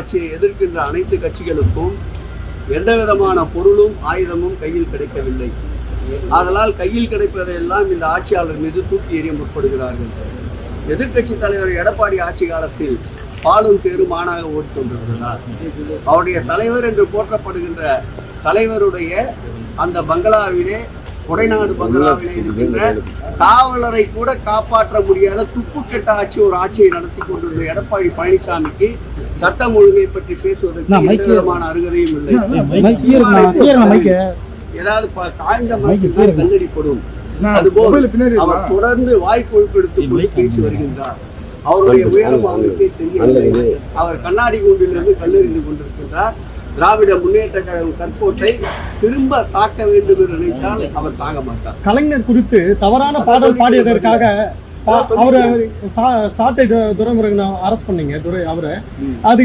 ஆட்சியை எதிர்க்கின்ற அனைத்து கட்சிகளுக்கும் எந்த விதமான பொருளும் ஆயுதமும் கையில் கிடைக்கவில்லை. ஆதலால் கையில் கிடைப்பதையெல்லாம் இந்த ஆட்சியாளர் மீது தூக்கி எறிய முற்படுகிறார்கள். எதிர்க்கட்சி தலைவர் எடப்பாடி ஆட்சி காலத்தில் பாலும் தேரும் மானாக ஓடிக்கொண்டிருக்கிறார். அவருடைய தலைவர் என்று போற்றப்படுகின்ற தலைவருடைய அந்த பங்களாவிலே, கொடைநாடு பங்களாவிலே இருக்கின்ற காவலரை கூட காப்பாற்ற முடியாத துப்புக்கெட்ட ஆட்சி ஒரு ஆட்சியை நடத்தி கொண்டிருந்த எடப்பாடி பழனிசாமிக்கு சட்டம் ஒழுங்கை பற்றி பேசுவதற்கு எந்த விதமான அருகதையும் இல்லை. ஏதாவது காய்ந்த மரத்தில் கல்லடிப்படும். அதுபோல் அவர் தொடர்ந்து வாய்க்கொழுப்பெடுத்து பேசி வருகின்றார். அவருடைய உயரம் அவருக்கே தெரியவில்லை. அவர் கண்ணாடி கூண்டிலிருந்து கல்லெறிந்து கொண்டிருக்கின்றார். திராவிட முன்னேற்ற கழகம் கற்போட்டை திரும்ப தாக்க வேண்டும் என்று நினைத்தால் அவர் தாங்க மாட்டார். கலைஞர் குறித்து தவறான பாடல் பாடியதற்காக அவரை சாட்டை துரைமுருகன் அரெஸ்ட் பண்ணீங்க. அவரை அது